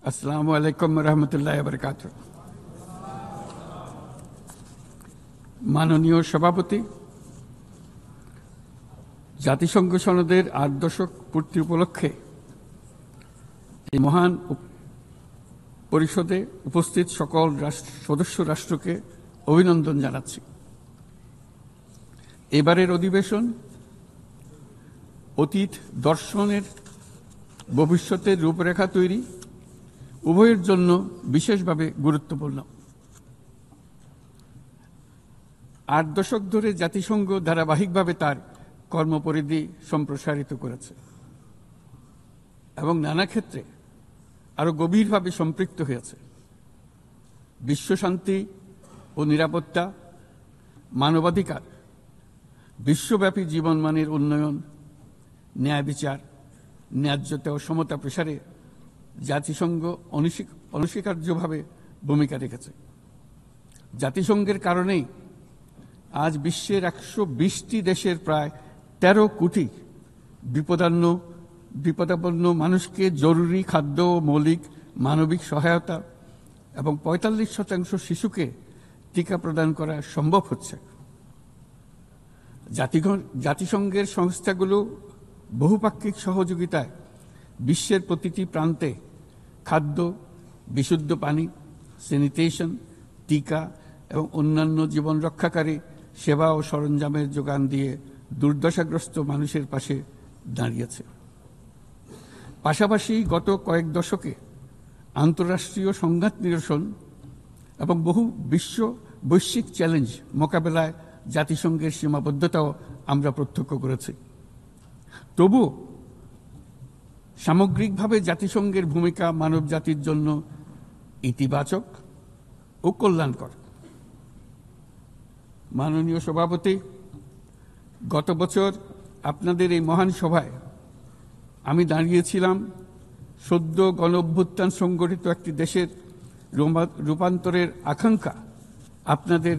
আসসালামু আলাইকুম রহমতুল্লাহ বরকাতুহ। মাননীয় সভাপতি, জাতিসংঘ সনদের ৮ দশক পূর্তি উপলক্ষে এই মহান পরিষদে উপস্থিত সকল সদস্য রাষ্ট্রকে অভিনন্দন জানাচ্ছি। এবারের অধিবেশন অতীত দর্শনের ভবিষ্যতের রূপরেখা তৈরি উভয়ের জন্য বিশেষভাবে গুরুত্বপূর্ণ। ৮ দশক ধরে জাতিসংঘ ধারাবাহিকভাবে তার কর্মপরিধি সম্প্রসারিত করেছে এবং নানা ক্ষেত্রে আরো গভীরভাবে সম্পৃক্ত হয়েছে। বিশ্বশান্তি ও নিরাপত্তা, মানবাধিকার, বিশ্বব্যাপী জীবনমানের উন্নয়ন, ন্যায় বিচার, ন্যায্যতা ও সমতা প্রসারে জাতিসংঘ অনস্বীকার্যভাবে ভূমিকা রেখেছে। জাতিসংঘের কারণেই আজ বিশ্বের ১২০টি দেশের প্রায় ১৩ কোটি বিপদাপন্ন মানুষকে জরুরি খাদ্য ও মৌলিক মানবিক সহায়তা এবং ৪৫% শিশুকে টিকা প্রদান করা সম্ভব হচ্ছে। জাতিসংঘের সংস্থাগুলো বহুপাক্ষিক সহযোগিতায় বিশ্বের প্রতিটি প্রান্তে খাদ্য, বিশুদ্ধ পানি, স্যানিটেশন, টিকা এবং অন্যান্য জীবন রক্ষাকারী সেবা ও সরঞ্জামের যোগান দিয়ে দুর্দশাগ্রস্ত মানুষের পাশে দাঁড়িয়েছে। পাশাপাশি গত কয়েক দশকে আন্তঃরাষ্ট্রীয় সংঘাত নিরসন এবং বহু বৈশ্বিক চ্যালেঞ্জ মোকাবেলায় জাতিসংঘের সীমাবদ্ধতাও আমরা প্রত্যক্ষ করেছি। তবু সামগ্রিকভাবে জাতিসংঘের ভূমিকা মানব জাতির জন্য ইতিবাচক ও কল্যাণকর। মাননীয় সভাপতি, গত বছর আপনাদের এই মহান সভায় আমি দাঁড়িয়েছিলাম সদ্য গণঅভ্যুত্থান সংগঠিত একটি দেশের রূপান্তরের আকাঙ্ক্ষা আপনাদের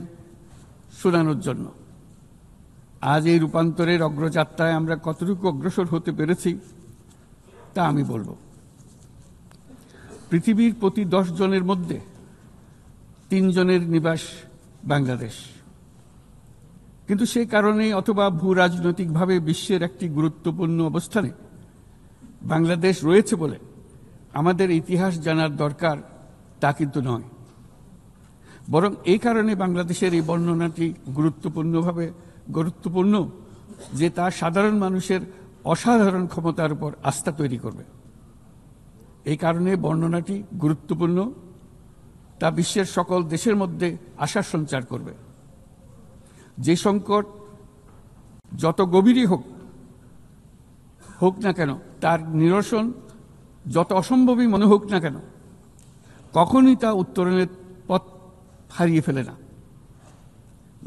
শোনানোর জন্য। আজ এই রূপান্তরের অগ্রযাত্রায় আমরা কতটুকু অগ্রসর হতে পেরেছি তা আমি বলব। পৃথিবীর প্রতি 10 জনের মধ্যে 3 জনের নিবাস বাংলাদেশ, কিন্তু সেই কারণে অথবা ভূ রাজনৈতিকভাবে বিশ্বের একটি গুরুত্বপূর্ণ অবস্থানে বাংলাদেশ রয়েছে বলে আমাদের ইতিহাস জানার দরকার তা কিন্তু নয়, বরং এই কারণে বাংলাদেশের এই বর্ণনাটি গুরুত্বপূর্ণ যে তা সাধারণ মানুষের অসাধারণ ক্ষমতার উপর আস্থা তৈরি করবে। এই কারণে বর্ণনাটি গুরুত্বপূর্ণ, তা বিশ্বের সকল দেশের মধ্যে আশার সঞ্চার করবে। যে সংকট যত গভীরই হোক না কেন, তার নিরসন যত অসম্ভবই মনে হোক না কেন, কখনই তা উত্তরণের পথ হারিয়ে ফেলে না।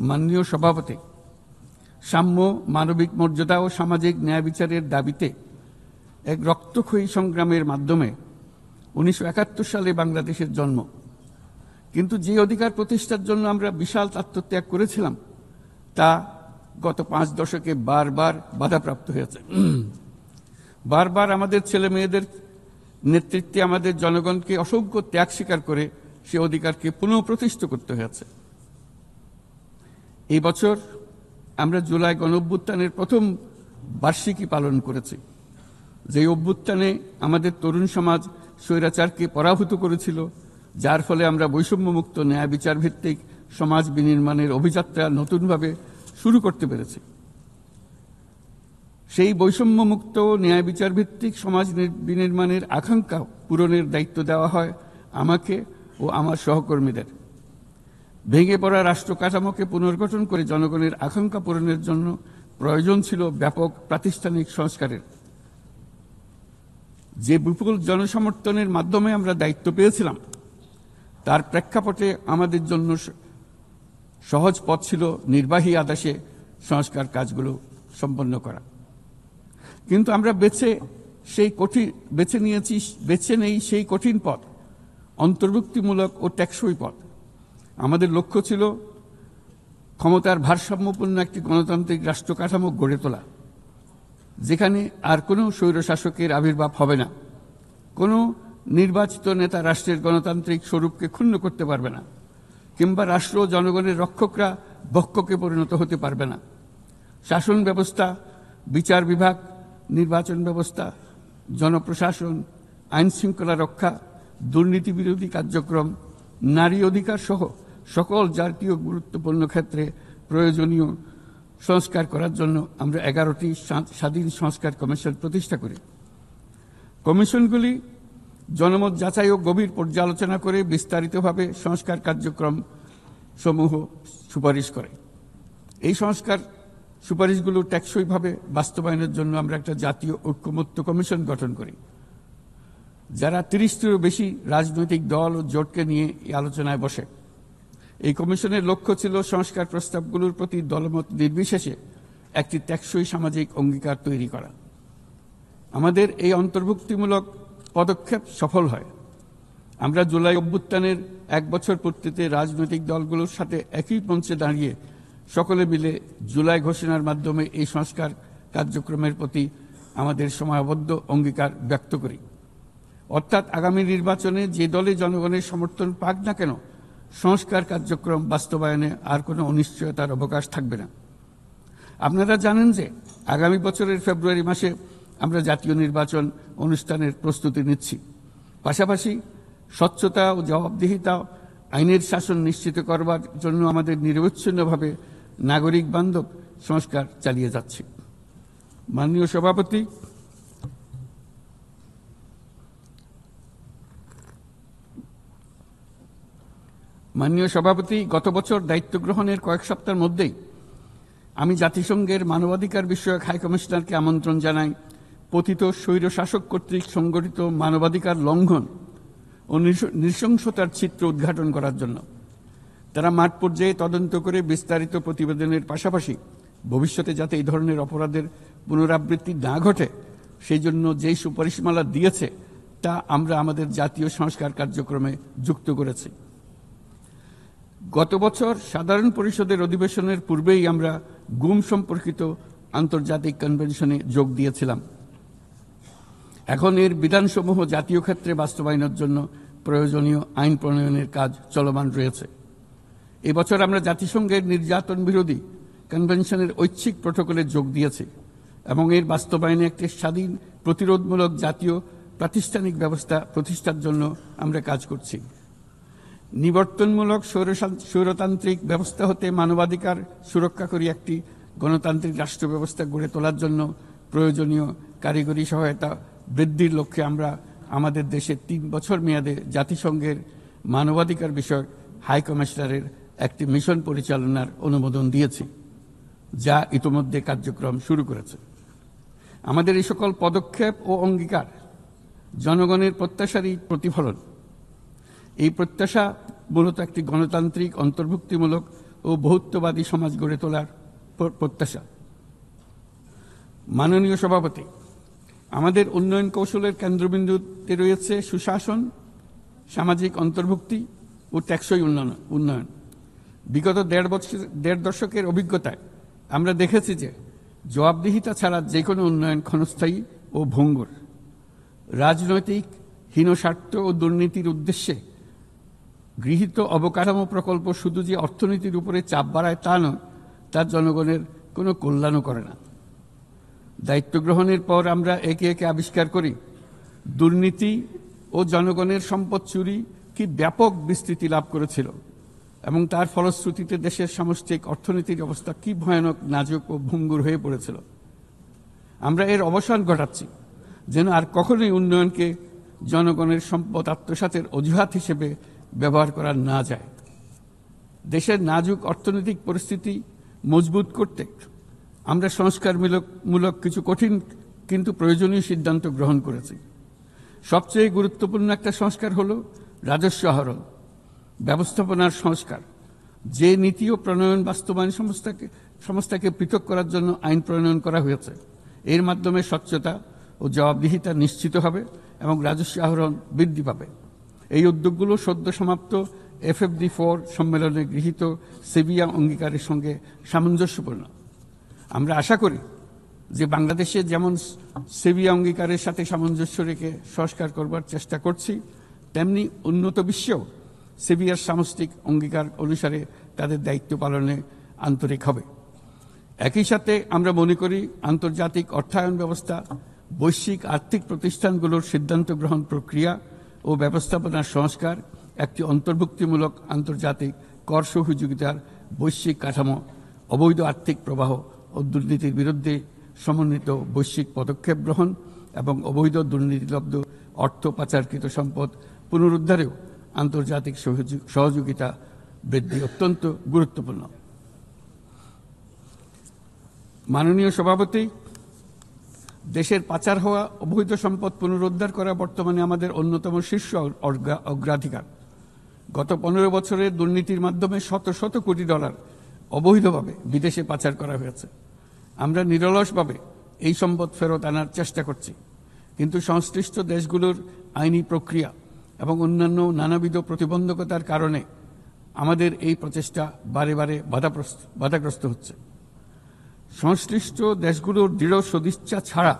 মাননীয় সভাপতি, সাম্য, মানবিক মর্যাদা ও সামাজিক ন্যায় বিচারের দাবিতে এক রক্তক্ষয়ী সংগ্রামের মাধ্যমে 1971 সালে বাংলাদেশের জন্ম। কিন্তু যে অধিকার প্রতিষ্ঠার জন্য আমরা বিশাল আত্মত্যাগ করেছিলাম তা গত 5 দশকে বারবার বাধাপ্রাপ্ত হয়েছে। বারবার আমাদের ছেলে মেয়েদের নেতৃত্বে আমাদের জনগণকে অসংখ্য ত্যাগ স্বীকার করে সে অধিকারকে পুনঃপ্রতিষ্ঠিত করতে হয়েছে। এই বছর আমরা জুলাই গণঅভ্যুত্থানের প্রথম বার্ষিকী পালন করেছি, যে অভ্যুত্থানে আমাদের তরুণ সমাজ স্বৈরাচারকে পরাভূত করেছিল, যার ফলে আমরা বৈষম্যমুক্ত ন্যায় বিচার ভিত্তিক সমাজ বিনির্মাণের অভিযাত্রা নতুনভাবে শুরু করতে পেরেছি। সেই বৈষম্যমুক্ত ন্যায় বিচার ভিত্তিক সমাজ বিনির্মাণের আকাঙ্ক্ষা পূরণের দায়িত্ব দেওয়া হয় আমাকে ও আমার সহকর্মীদের। ভেঙে পড়া রাষ্ট্র কাঠামোকে পুনর্গঠন করে জনগণের আকাঙ্ক্ষা পূরণের জন্য প্রয়োজন ছিল ব্যাপক প্রাতিষ্ঠানিক সংস্কারের। যে বিপুল জনসমর্থনের মাধ্যমে আমরা দায়িত্ব পেয়েছিলাম, তার প্রেক্ষাপটে আমাদের জন্য সহজ পথ ছিল নির্বাহী আদেশে সংস্কার কাজগুলো সম্পন্ন করা। কিন্তু আমরা বেছে নেই সেই কঠিন পথ, অন্তর্ভুক্তিমূলক ও টেকসই পথ। আমাদের লক্ষ্য ছিল ক্ষমতার ভারসাম্যপূর্ণ একটি গণতান্ত্রিক রাষ্ট্র কাঠামো গড়ে তোলা, যেখানে আর কোনো স্বৈরশাসকের আবির্ভাব হবে না, কোনো নির্বাচিত নেতা রাষ্ট্রের গণতান্ত্রিক স্বরূপকে ক্ষুণ্ণ করতে পারবে না, কিংবা রাষ্ট্র ও জনগণের রক্ষকরা ভক্ষকে পরিণত হতে পারবে না। শাসন ব্যবস্থা, বিচার বিভাগ, নির্বাচন ব্যবস্থা, জনপ্রশাসন, আইন শৃঙ্খলা রক্ষা, দুর্নীতি বিরোধী কার্যক্রম, নারী অধিকার সহ সকল জাতীয় গুরুত্বপূর্ণ ক্ষেত্রে প্রয়োজনীয় সংস্কার করার জন্য আমরা 11টি স্বাধীন সংস্কার কমিশন প্রতিষ্ঠা করি। কমিশনগুলি জনমত যাচাই ও গভীর পর্যালোচনা করে বিস্তারিতভাবে সংস্কার কার্যক্রম সমূহ সুপারিশ করে। এই সংস্কার সুপারিশগুলো টেকসইভাবে বাস্তবায়নের জন্য আমরা একটা জাতীয় ঐক্যমত্য কমিশন গঠন করি, যারা 30টিরও বেশি রাজনৈতিক দল ও জোটকে নিয়ে এই আলোচনায় বসে। এই কমিশনের লক্ষ্য ছিল সংস্কার প্রস্তাবগুলোর প্রতি দলমত নির্বিশেষে একটি টেকসই সামাজিক অঙ্গীকার তৈরি করা। আমাদের এই অন্তর্ভুক্তিমূলক পদক্ষেপ সফল হয়। আমরা জুলাই অভ্যুত্থানের 1 বছর পূর্তিতে রাজনৈতিক দলগুলোর সাথে একই মঞ্চে দাঁড়িয়ে সকলে মিলে জুলাই ঘোষণার মাধ্যমে এই সংস্কার কার্যক্রমের প্রতি আমাদের সময়াবদ্ধ অঙ্গীকার ব্যক্ত করি। অর্থাৎ আগামী নির্বাচনে যে দলে জনগণের সমর্থন পাক না কেন, সংস্কার কার্যক্রম বাস্তবায়নে আর কোনো অনিশ্চয়তার অবকাশ থাকবে না। আপনারা জানেন যে আগামী বছরের ফেব্রুয়ারি মাসে আমরা জাতীয় নির্বাচন অনুষ্ঠানের প্রস্তুতি নিচ্ছি। পাশাপাশি স্বচ্ছতা ও জবাবদিহিতা, আইনের শাসন নিশ্চিত করবার জন্য আমাদের নিরবচ্ছিন্নভাবে নাগরিক বান্ধব সংস্কার চালিয়ে যাচ্ছি। মাননীয় সভাপতি, গত বছর দায়িত্ব গ্রহণের কয়েক সপ্তাহের মধ্যেই আমি জাতিসংঘের মানবাধিকার বিষয়ক হাই কমিশনারকে আমন্ত্রণ জানাই পতিত স্বৈরশাসক কর্তৃক সংগঠিত মানবাধিকার লঙ্ঘন ও নৃশংসতার চিত্র উদ্ঘাটন করার জন্য। তারা মাঠ পর্যায়ে তদন্ত করে বিস্তারিত প্রতিবেদনের পাশাপাশি ভবিষ্যতে যাতে এই ধরনের অপরাধের পুনরাবৃত্তি না ঘটে সেই জন্য যেই সুপারিশমালা দিয়েছে তা আমরা আমাদের জাতীয় সংস্কার কার্যক্রমে যুক্ত করেছি। গত বছর সাধারণ পরিষদের অধিবেশনের পূর্বেই আমরা গুম সম্পর্কিত আন্তর্জাতিক কনভেনশনে যোগ দিয়েছিলাম। এখন এর বিধানসমূহ জাতীয় ক্ষেত্রে বাস্তবায়নের জন্য প্রয়োজনীয় আইন প্রণয়নের কাজ চলমান রয়েছে। এবছর আমরা জাতিসংঘের নির্যাতন বিরোধী কনভেনশনের ঐচ্ছিক প্রটোকলে যোগ দিয়েছি এবং এর বাস্তবায়নে একটি স্বাধীন প্রতিরোধমূলক জাতীয় প্রাতিষ্ঠানিক ব্যবস্থা প্রতিষ্ঠার জন্য আমরা কাজ করছি। নিবর্তনমূলক স্বৈরতান্ত্রিক ব্যবস্থা হতে মানবাধিকার সুরক্ষাকারী একটি গণতান্ত্রিক রাষ্ট্র ব্যবস্থা গড়ে তোলার জন্য প্রয়োজনীয় কারিগরি সহায়তা বৃদ্ধির লক্ষ্যে আমরা আমাদের দেশে 3 বছর মেয়াদে জাতিসংঘের মানবাধিকার বিষয়ক হাই কমিশনারের একটি মিশন পরিচালনার অনুমোদন দিয়েছি, যা ইতোমধ্যে কার্যক্রম শুরু করেছে। আমাদের এই সকল পদক্ষেপ ও অঙ্গীকার জনগণের প্রত্যাশারই প্রতিফলন। এই প্রত্যাশা মূলত একটি গণতান্ত্রিক, অন্তর্ভুক্তিমূলক ও বহুত্ববাদী সমাজ গড়ে তোলার প্রত্যাশা। মাননীয় সভাপতি, আমাদের উন্নয়ন কৌশলের কেন্দ্রবিন্দুতে রয়েছে সুশাসন, সামাজিক অন্তর্ভুক্তি ও টেকসই উন্নয়ন। বিগত 1.5 দশকের অভিজ্ঞতায় আমরা দেখেছি যে জবাবদিহিতা ছাড়া যে কোনো উন্নয়ন ক্ষণস্থায়ী ও ভঙ্গুর। রাজনৈতিক হীনস্বার্থ ও দুর্নীতির উদ্দেশ্যে গৃহীত অবকাঠামো প্রকল্প শুধু যে অর্থনীতির উপরে চাপ বাড়ায় তা নয়, তার জনগণের কোনো কল্যাণও করে না। দায়িত্ব গ্রহণের পর আমরা একে একে আবিষ্কার করি দুর্নীতি ও জনগণের সম্পদ চুরি কি ব্যাপক বিস্তৃতি লাভ করেছিল এবং তার ফলশ্রুতিতে দেশের সামষ্টিক অর্থনীতির অবস্থা কি ভয়ানক, নাজুক ও ভঙ্গুর হয়ে পড়েছিল। আমরা এর অবসান ঘটাচ্ছি যেন আর কখনোই উন্নয়নকে জনগণের সম্পদ আত্মসাতের অজুহাত হিসেবে ব্যবহার করা না যায়। দেশের নাজুক অর্থনৈতিক পরিস্থিতি মজবুত করতে আমরা সংস্কারমূলক কিছু কঠিন কিন্তু প্রয়োজনীয় সিদ্ধান্ত গ্রহণ করেছি। সবচেয়ে গুরুত্বপূর্ণ একটা সংস্কার হল রাজস্ব আহরণ ব্যবস্থাপনার সংস্কার। যে নীতি ও প্রণয়ন বাস্তবায়ন সংস্থাকে পৃথক করার জন্য আইন প্রণয়ন করা হয়েছে, এর মাধ্যমে স্বচ্ছতা ও জবাবদিহিতা নিশ্চিত হবে এবং রাজস্ব আহরণ বৃদ্ধি পাবে। এই উদ্যোগগুলো সদ্য সমাপ্ত FFD4 সম্মেলনে গৃহীত সেভিয়া অঙ্গীকারের সঙ্গে সামঞ্জস্যপূর্ণ। আমরা আশা করি যে বাংলাদেশে যেমন সেভিয়া অঙ্গীকারের সাথে সামঞ্জস্য রেখে সংস্কার করবার চেষ্টা করছি, তেমনি উন্নত বিশ্বেও সেভিয়ার সামষ্টিক অঙ্গীকার অনুসারে তাদের দায়িত্ব পালনে আন্তরিক হবে। একই সাথে আমরা মনে করি আন্তর্জাতিক অর্থায়ন ব্যবস্থা, বৈশ্বিক আর্থিক প্রতিষ্ঠানগুলোর সিদ্ধান্ত গ্রহণ প্রক্রিয়া ও ব্যবস্থাপনার সংস্কার, একটি অন্তর্ভুক্তিমূলক আন্তর্জাতিক কর সহযোগিতার বৈশ্বিক কাঠামো, অবৈধ আর্থিক প্রবাহ ও দুর্নীতির বিরুদ্ধে সমন্বিত বৈশ্বিক পদক্ষেপ গ্রহণ এবং অবৈধ দুর্নীতিলব্ধ অর্থ পাচারকৃত সম্পদ পুনরুদ্ধারেও আন্তর্জাতিক সহযোগিতা বৃদ্ধি অত্যন্ত গুরুত্বপূর্ণ। মাননীয় সভাপতি, দেশের পাচার হওয়া অবৈধ সম্পদ পুনরুদ্ধার করা বর্তমানে আমাদের অন্যতম শীর্ষ অগ্রাধিকার। গত 15 বছরে দুর্নীতির মাধ্যমে শত শত কোটি ডলার অবৈধভাবে বিদেশে পাচার করা হয়েছে। আমরা নিরলসভাবে এই সম্পদ ফেরত আনার চেষ্টা করছি, কিন্তু সংশ্লিষ্ট দেশগুলোর আইনি প্রক্রিয়া এবং অন্যান্য নানাবিধ প্রতিবন্ধকতার কারণে আমাদের এই প্রচেষ্টা বারে বারে বাধাগ্রস্ত হচ্ছে। সংশ্লিষ্ট দেশগুলোর দৃঢ় সদিচ্ছা ছাড়া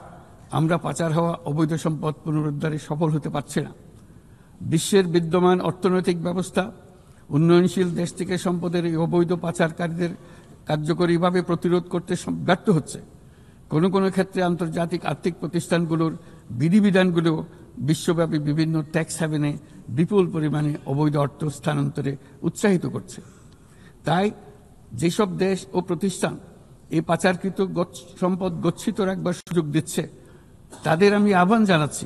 আমরা পাচার হওয়া অবৈধ সম্পদ পুনরুদ্ধারে সফল হতে পারছি না। বিশ্বের বিদ্যমান অর্থনৈতিক ব্যবস্থা উন্নয়নশীল দেশ থেকে সম্পদের এই অবৈধ পাচারকারীদের কার্যকরীভাবে প্রতিরোধ করতে ব্যর্থ হচ্ছে। কোনো কোনো ক্ষেত্রে আন্তর্জাতিক আর্থিক প্রতিষ্ঠানগুলোর বিধিবিধানগুলো বিশ্বব্যাপী বিভিন্ন ট্যাক্স হ্যাভেনে বিপুল পরিমাণে অবৈধ অর্থ স্থানান্তরে উৎসাহিত করছে। তাই যেসব দেশ ও প্রতিষ্ঠান এই পাচারকৃত সম্পদ গচ্ছিত রাখবার সুযোগ দিচ্ছে, তাদের আমি আহ্বান জানাচ্ছি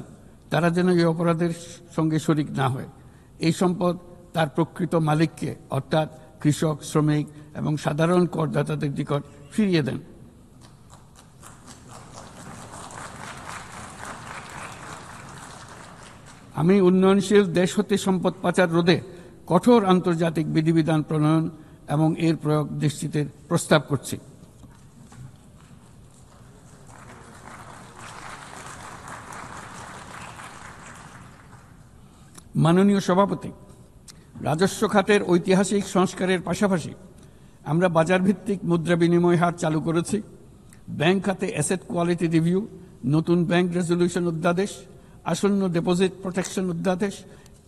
তারা যেন এই অপরাধের সঙ্গে শরিক না হয়। এই সম্পদ তার প্রকৃত মালিককে অর্থাৎ কৃষক, শ্রমিক এবং সাধারণ করদাতাদের নিকট ফিরিয়ে দেন। আমি উন্নয়নশীল দেশ হতে সম্পদ পাচার রোধে কঠোর আন্তর্জাতিক বিধিবিধান প্রণয়ন এবং এর প্রয়োগ নিশ্চিতের প্রস্তাব করছি। মাননীয় সভাপতি, রাজস্ব খাতের ঐতিহাসিক সংস্কারের পাশাপাশি আমরা বাজারভিত্তিক মুদ্রা বিনিময় হার চালু করেছি। ব্যাংক খাতে অ্যাসেট কোয়ালিটি রিভিউ, নতুন ব্যাংক রেজলিউশন অধ্যাদেশ, আসন্ন ডিপোজিট প্রোটেকশন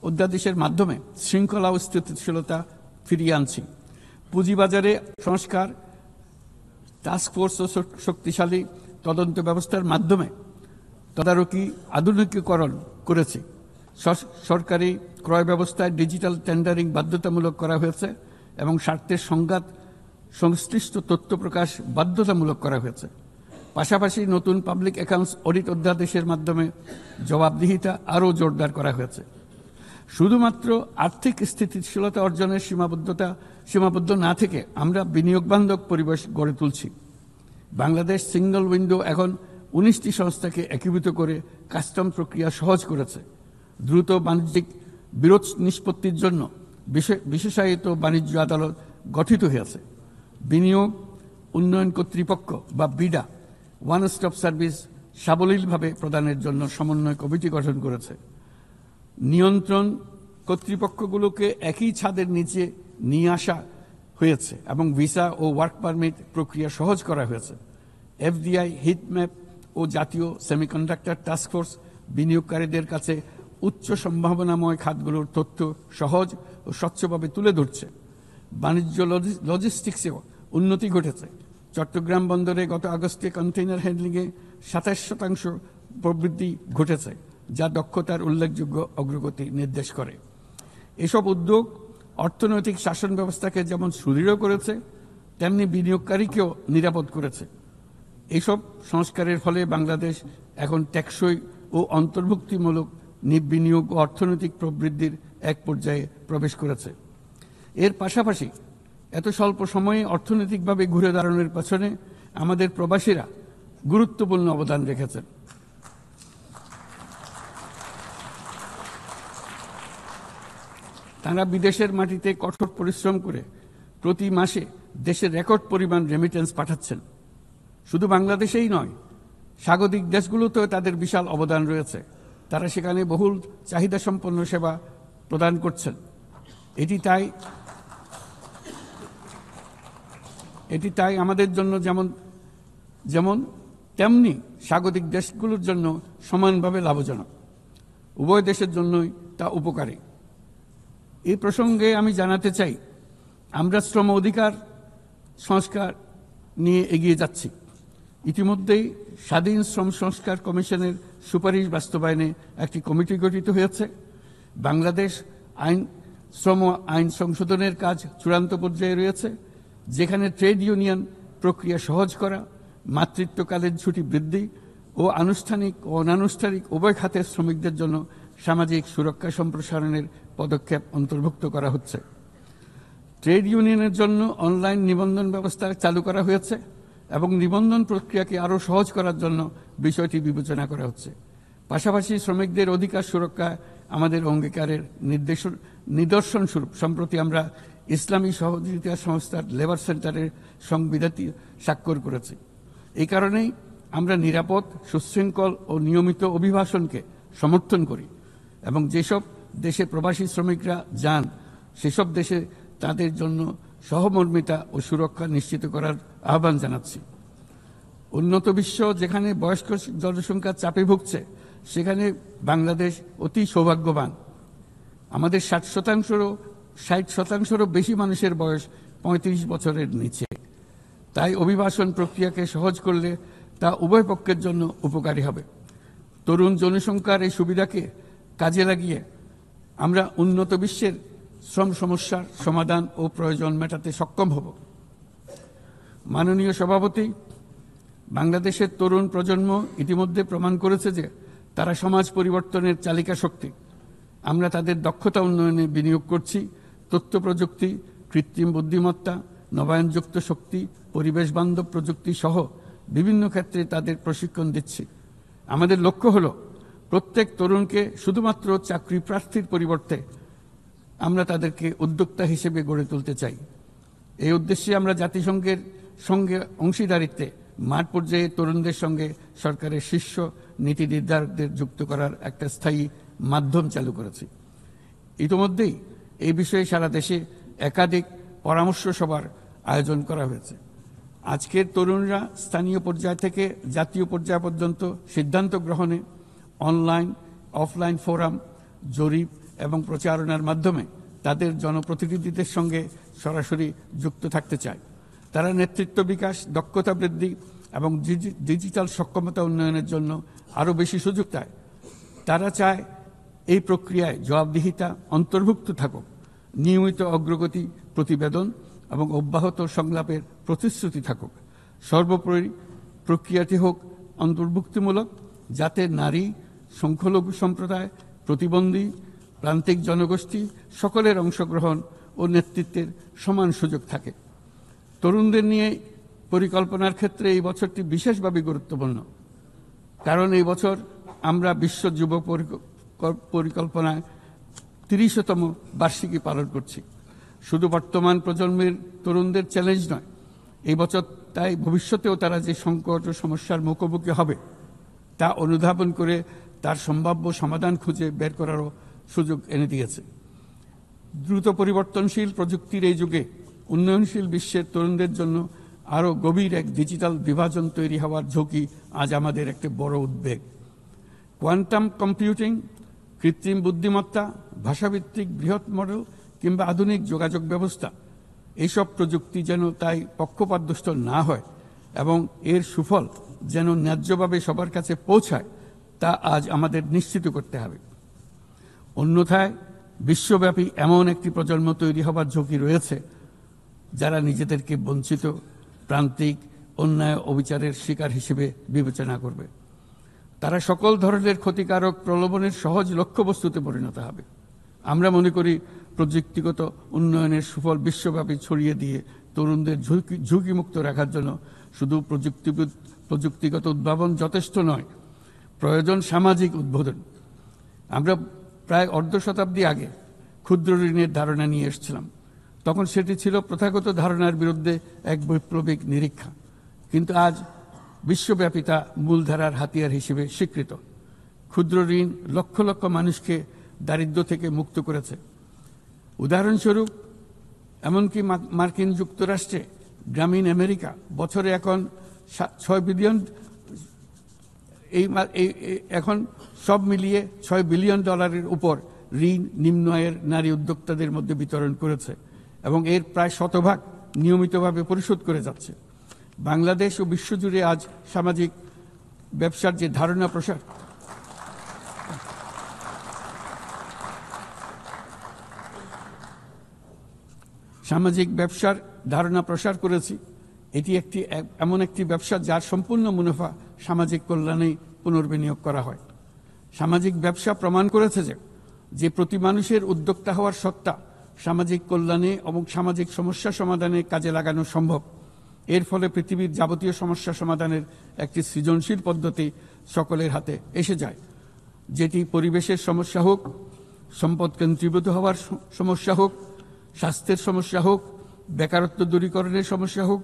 অধ্যাদেশের মাধ্যমে শৃঙ্খলা ও স্থিতিশীলতা ফিরিয়ে আনছি। পুঁজিবাজারে সংস্কার, টাস্কফোর্স ও শক্তিশালী তদন্ত ব্যবস্থার মাধ্যমে তদারকি আধুনিকীকরণ করেছি। সরকারি ক্রয় ব্যবস্থায় ডিজিটাল টেন্ডারিং বাধ্যতামূলক করা হয়েছে এবং স্বার্থের সংঘাত সংশ্লিষ্ট তথ্য প্রকাশ বাধ্যতামূলক করা হয়েছে। পাশাপাশি নতুন পাবলিক অ্যাকাউন্টস অডিট অধ্যাদেশের মাধ্যমে জবাবদিহিতা আরও জোরদার করা হয়েছে। শুধুমাত্র আর্থিক স্থিতিশীলতা অর্জনের সীমাবদ্ধ না থেকে আমরা বিনিয়োগ বান্ধব পরিবেশ গড়ে তুলছি। বাংলাদেশ সিঙ্গল উইন্ডো এখন 19টি সংস্থাকে একীভূত করে কাস্টম প্রক্রিয়া সহজ করেছে। দ্রুত বাণিজ্যিক বিরোধ নিষ্পত্তির জন্য বিশেষায়িত বাণিজ্য আদালত গঠিত হয়েছে। বিনিয়োগ উন্নয়ন কর্তৃপক্ষ বা বিডা ওয়ান স্টপ সার্ভিস সাবলীলভাবে প্রদানের জন্য সমন্বয় কমিটি গঠন করেছে। নিয়ন্ত্রণ কর্তৃপক্ষগুলোকে একই ছাদের নিচে নিয়ে আসা হয়েছে এবং ভিসা ও ওয়ার্ক পারমিট প্রক্রিয়া সহজ করা হয়েছে। এফডিআই, হিটম্যাপ ও জাতীয় সেমিকন্ডাক্টর টাস্কফোর্স বিনিয়োগকারীদের কাছে উচ্চ সম্ভাবনাময় খাতগুলোর তথ্য সহজ ও স্বচ্ছভাবে তুলে ধরছে। বাণিজ্য লজিস্টিক্সেও উন্নতি ঘটেছে। চট্টগ্রাম বন্দরে গত আগস্টে কন্টেইনার হ্যান্ডলিংয়ে 27% প্রবৃদ্ধি ঘটেছে, যা দক্ষতার উল্লেখযোগ্য অগ্রগতি নির্দেশ করে। এসব উদ্যোগ অর্থনৈতিক শাসন ব্যবস্থাকে যেমন সুদৃঢ় করেছে, তেমনি বিনিয়োগকারীকেও নিরাপদ করেছে। এসব সংস্কারের ফলে বাংলাদেশ এখন টেকসই ও অন্তর্ভুক্তিমূলক বিনিয়োগ ও অর্থনৈতিক প্রবৃদ্ধির এক পর্যায়ে প্রবেশ করেছে। এর পাশাপাশি এত স্বল্প সময়ে অর্থনৈতিকভাবে ঘুরে দাঁড়ানোর পেছনে আমাদের প্রবাসীরা গুরুত্বপূর্ণ অবদান রেখেছেন। তারা বিদেশের মাটিতে কঠোর পরিশ্রম করে প্রতি মাসে দেশের রেকর্ড পরিমাণ রেমিটেন্স পাঠাচ্ছেন। শুধু বাংলাদেশেই নয়, স্বাগতিক দেশগুলোতেও তাদের বিশাল অবদান রয়েছে। তারা সেখানে বহুল চাহিদা সম্পন্ন সেবা প্রদান করছেন। এটি তাই আমাদের জন্য যেমন তেমনি স্বাগতিক দেশগুলোর জন্য সমানভাবে লাভজনক। উভয় দেশের জন্যই তা উপকারী। এই প্রসঙ্গে আমি জানাতে চাই, আমরা শ্রম অধিকার সংস্কার নিয়ে এগিয়ে যাচ্ছি। ইতিমধ্যেই স্বাধীন শ্রম সংস্কার কমিশনের সুপারিশ বাস্তবায়নে একটি কমিটি গঠিত হয়েছে। বাংলাদেশ শ্রম আইন সংশোধনের কাজ চূড়ান্ত পর্যায়ে রয়েছে, যেখানে ট্রেড ইউনিয়ন প্রক্রিয়া সহজ করা, মাতৃত্বকালীন ছুটি বৃদ্ধি ও আনুষ্ঠানিক ও অনানুষ্ঠানিক উভয় খাতের শ্রমিকদের জন্য সামাজিক সুরক্ষা সম্প্রসারণের পদক্ষেপ অন্তর্ভুক্ত করা হচ্ছে। ট্রেড ইউনিয়নের জন্য অনলাইন নিবন্ধন ব্যবস্থা চালু করা হয়েছে এবং নিবন্ধন প্রক্রিয়াকে আরও সহজ করার জন্য বিষয়টি বিবেচনা করা হচ্ছে। পাশাপাশি শ্রমিকদের অধিকার সুরক্ষায় আমাদের অঙ্গীকারের নিদর্শন স্বরূপ সম্প্রতি আমরা ইসলামী সহযোগিতা সংস্থার লেবার সেন্টারের সংবিধানটি স্বাক্ষর করেছি। এই কারণেই আমরা নিরাপদ, সুশৃঙ্খল ও নিয়মিত অভিবাসনকে সমর্থন করি এবং যেসব দেশে প্রবাসী শ্রমিকরা যান সেসব দেশে তাদের জন্য সহমর্মিতা ও সুরক্ষা নিশ্চিত করার আহ্বান জানাচ্ছি। উন্নত বিশ্ব যেখানে বয়স্ক জনসংখ্যার চাপে ভুগছে, সেখানে বাংলাদেশ অতি সৌভাগ্যবান। আমাদের 60শতাংশেরও বেশি মানুষের বয়স 35 বছরের নিচে। তাই অভিবাসন প্রক্রিয়াকে সহজ করলে তা উভয় পক্ষের জন্য উপকারী হবে। তরুণ জনসংখ্যার এই সুবিধাকে কাজে লাগিয়ে আমরা উন্নত বিশ্বের শ্রম সমস্যার সমাধান ও প্রয়োজন মেটাতে সক্ষম হব। মাননীয় সভাপতি, বাংলাদেশের তরুণ প্রজন্ম ইতিমধ্যে প্রমাণ করেছে যে তারা সমাজ পরিবর্তনের চালিকা শক্তি। আমরা তাদের দক্ষতা উন্নয়নে বিনিয়োগ করছি। তথ্য প্রযুক্তি, কৃত্রিম বুদ্ধিমত্তা, নবায়নযুক্ত শক্তি, পরিবেশ বান্ধব প্রযুক্তি সহ বিভিন্ন ক্ষেত্রে তাদের প্রশিক্ষণ দিচ্ছি। আমাদের লক্ষ্য হল প্রত্যেক তরুণকে শুধুমাত্র চাকরি প্রার্থীর পরিবর্তে আমরা তাদেরকে উদ্যোক্তা হিসেবে গড়ে তুলতে চাই। এই উদ্দেশ্যে আমরা জাতিসংঘের সঙ্গে অংশীদারিত্বে মাঠ পর্যায়ে তরুণদের সঙ্গে সরকারের শীর্ষ নীতি নির্ধারকদের যুক্ত করার একটা স্থায়ী মাধ্যম চালু করেছি। ইতিমধ্যেই এই বিষয়ে সারা দেশে একাধিক পরামর্শ সভার আয়োজন করা হয়েছে। আজকের তরুণরা স্থানীয় পর্যায় থেকে জাতীয় পর্যায় পর্যন্ত সিদ্ধান্ত গ্রহণে অনলাইন, অফলাইন ফোরাম, জরিপ এবং প্রচারণার মাধ্যমে তাদের জনপ্রতিনিধিদের সঙ্গে সরাসরি যুক্ত থাকতে চায়। তারা নেতৃত্ব বিকাশ, দক্ষতা বৃদ্ধি এবং ডিজিটাল সক্ষমতা উন্নয়নের জন্য আরও বেশি সুযোগ চায়। তারা চায় এই প্রক্রিয়ায় জবাবদিহিতা অন্তর্ভুক্ত থাকুক, নিয়মিত অগ্রগতি প্রতিবেদন এবং অব্যাহত সংলাপের প্রতিশ্রুতি থাকুক। সর্বোপরি প্রক্রিয়াটি হোক অন্তর্ভুক্তিমূলক, যাতে নারী, সংখ্যালঘু সম্প্রদায়, প্রতিবন্ধী, প্রান্তিক জনগোষ্ঠী সকলের অংশগ্রহণ ও নেতৃত্বের সমান সুযোগ থাকে। তরুণদের নিয়ে পরিকল্পনার ক্ষেত্রে এই বছরটি বিশেষভাবে গুরুত্বপূর্ণ, কারণ এই বছর আমরা বিশ্ব যুব পরিকল্পনায় 30তম বার্ষিকী পালন করছি। শুধু বর্তমান প্রজন্মের তরুণদের চ্যালেঞ্জ নয়, এই বছর তাই ভবিষ্যতেও তারা যে সংকট ও সমস্যার মুখোমুখি হবে তা অনুধাবন করে তার সম্ভাব্য সমাধান খুঁজে বের করারও সুযোগ এনে দিয়েছে। দ্রুত পরিবর্তনশীল প্রযুক্তির এই যুগে উন্নয়নশীল বিশ্বের তরুণদের জন্য আরও গভীর এক ডিজিটাল বিভাজন তৈরি হওয়ার ঝুঁকি আজ আমাদের একটি বড় উদ্বেগ। কোয়ান্টাম কম্পিউটিং, কৃত্রিম বুদ্ধিমত্তা, ভাষাভিত্তিক বৃহৎ মডেল কিংবা আধুনিক যোগাযোগ ব্যবস্থা, এইসব প্রযুক্তি যেন তাই পক্ষপাতদুষ্ট না হয় এবং এর সুফল যেন ন্যায্যভাবে সবার কাছে পৌঁছায়, তা আজ আমাদের নিশ্চিত করতে হবে। অন্যথায় বিশ্বব্যাপী এমন একটি প্রজন্ম তৈরি হবার ঝুঁকি রয়েছে যারা নিজেদেরকে বঞ্চিত, প্রান্তিক, অন্যায় অবিচারের শিকার হিসেবে বিবেচনা করবে। তারা সকল ধরনের ক্ষতিকারক প্রলোভনের সহজ লক্ষ্যবস্তুতে পরিণত হবে। আমরা মনে করি প্রযুক্তিগত উন্নয়নের সুফল বিশ্বব্যাপী ছড়িয়ে দিয়ে তরুণদের ঝুঁকিমুক্ত রাখার জন্য শুধু প্রযুক্তিগত উদ্ভাবন যথেষ্ট নয়, প্রয়োজন সামাজিক উদ্বোধন। আমরা প্রায় অর্ধ শতাব্দী আগে ক্ষুদ্র ঋণের ধারণা নিয়ে এসেছিলাম। তখন সেটি ছিল প্রথাগত ধারণার বিরুদ্ধে এক বৈপ্লবিক নিরীক্ষা, কিন্তু আজ বিশ্বব্যাপী তা মূলধারার হাতিয়ার হিসেবে স্বীকৃত। ক্ষুদ্র ঋণ লক্ষ লক্ষ মানুষকে দারিদ্র্য থেকে মুক্ত করেছে। উদাহরণস্বরূপ, এমনকি মার্কিন যুক্তরাষ্ট্রে গ্রামীণ আমেরিকা বছরে এখন এখন সব মিলিয়ে $6 বিলিয়ন উপর ঋণ নিম্ন আয়ের নারী উদ্যোক্তাদের মধ্যে বিতরণ করেছে এবং এর প্রায় শতভাগ নিয়মিতভাবে পরিশোধ করে যাচ্ছে। বাংলাদেশ ও বিশ্বজুড়ে আজ সামাজিক ব্যবসার যে ধারণা প্রসার করেছি, এটি এমন একটি ব্যবসা যার সম্পূর্ণ মুনাফা সামাজিক কল্যাণে পুনর্বিনিয়োগ করা হয়। সামাজিক ব্যবসা প্রমাণ করেছে যে প্রতি মানুষের উদ্যোক্তা হওয়ার সত্তা সামাজিক কল্যাণে এবং সামাজিক সমস্যা সমাধানে কাজে লাগানো সম্ভব। এর ফলে পৃথিবীর যাবতীয় সমস্যা সমাধানের একটি সৃজনশীল পদ্ধতি সকলের হাতে এসে যায়, যেটি পরিবেশের সমস্যা হোক, সম্পদ কেন্দ্রীভূত হওয়ার সমস্যা হোক, স্বাস্থ্যের সমস্যা হোক, বেকারত্ব দূরীকরণের সমস্যা হোক,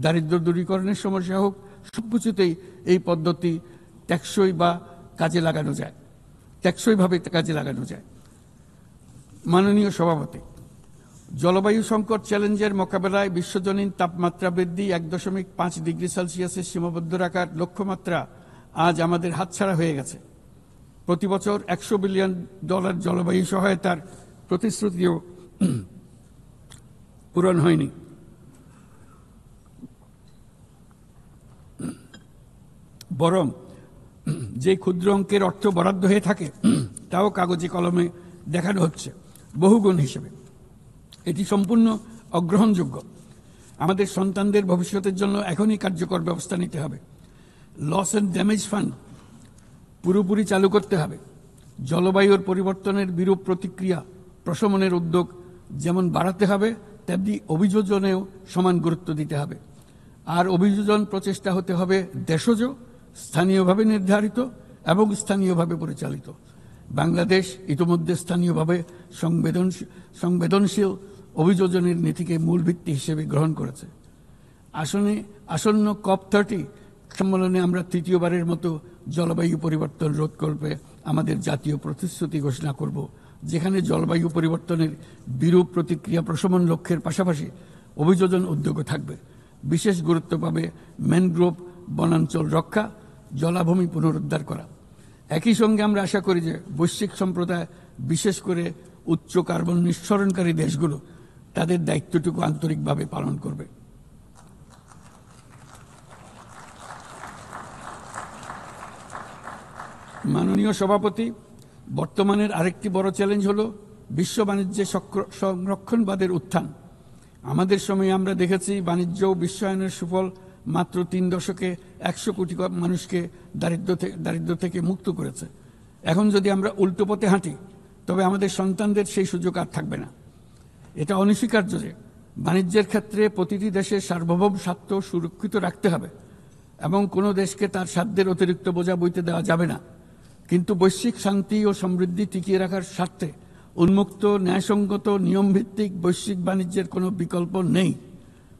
দারিদ্র্য দূরীকরণের সমস্যা হোক, সবকিছুতেই এই পদ্ধতি টেকসইভাবে কাজে লাগানো যায়। মাননীয় সভাপতি, জলবায়ু সংকট চ্যালেঞ্জের মোকাবেলায় বিশ্বজনীন তাপমাত্রা বৃদ্ধি 1.5 ডিগ্রি সেলসিয়াসের সীমাবদ্ধ রাখার লক্ষ্যমাত্রা আজ আমাদের হাতছাড়া হয়ে গেছে। প্রতি বছর $100 বিলিয়ন জলবায়ু সহায়তার প্রতিশ্রুতিও পূরণ হয়নি। বরং যে ক্ষুদ্র অঙ্কের অর্থ বরাদ্দ হয়ে থাকে তাও কাগজে কলমে দেখানো হচ্ছে বহুগুণ হিসেবে। এটি সম্পূর্ণ অগ্রহণযোগ্য। আমাদের সন্তানদের ভবিষ্যতের জন্য এখনই কার্যকর ব্যবস্থা নিতে হবে। লস অ্যান্ড ড্যামেজ ফান্ড পুরোপুরি চালু করতে হবে। জলবায়ুর পরিবর্তনের বিরূপ প্রতিক্রিয়া প্রশমনের উদ্যোগ যেমন বাড়াতে হবে, তেমনি অভিযোজনেও সমান গুরুত্ব দিতে হবে। আর অভিযোজন প্রচেষ্টা হতে হবে দেশজ, স্থানীয়ভাবে নির্ধারিত এবং স্থানীয়ভাবে পরিচালিত। বাংলাদেশ ইতিমধ্যে স্থানীয়ভাবে সংবেদনশীল অভিযোজনের নীতিকে মূল ভিত্তি হিসেবে গ্রহণ করেছে। আসন্ন COP30 সম্মেলনে আমরা তৃতীয়বারের মতো জলবায়ু পরিবর্তন রোধ করবে আমাদের জাতীয় প্রতিশ্রুতি ঘোষণা করব, যেখানে জলবায়ু পরিবর্তনের বিরূপ প্রতিক্রিয়া প্রশমন লক্ষ্যের পাশাপাশি অভিযোজন উদ্যোগও থাকবে। বিশেষ গুরুত্ব পাবে ম্যানগ্রোভ বনাঞ্চল রক্ষা, জলাভূমি পুনরুদ্ধার করা। একই সঙ্গে আমরা আশা করি যে বৈশ্বিক সম্প্রদায়, বিশেষ করে উচ্চ কার্বন নিঃসরণকারী দেশগুলো তাদের দায়িত্বটুকু আন্তরিকভাবে পালন করবে। মাননীয় সভাপতি, বর্তমানের আরেকটি বড় চ্যালেঞ্জ হলো বিশ্ব বাণিজ্যে সংরক্ষণবাদের উত্থান। আমাদের সময়ে আমরা দেখেছি বাণিজ্য ও বিশ্বায়নের সুফল মাত্র 3 দশকে 100 কোটি মানুষকে দারিদ্র্য থেকে মুক্ত করেছে। এখন যদি আমরা উল্টো পথে হাঁটি তবে আমাদের সন্তানদের সেই সুযোগ আর থাকবে না। এটা অনস্বীকার্য যে বাণিজ্যের ক্ষেত্রে প্রতিটি দেশের সার্বভৌম স্বার্থ সুরক্ষিত রাখতে হবে এবং কোনো দেশকে তার সাধ্যের অতিরিক্ত বোঝা বইতে দেওয়া যাবে না। কিন্তু বৈশ্বিক শান্তি ও সমৃদ্ধি টিকিয়ে রাখার স্বার্থে উন্মুক্ত, ন্যায়সঙ্গত, নিয়মভিত্তিক বৈশ্বিক বাণিজ্যের কোনো বিকল্প নেই।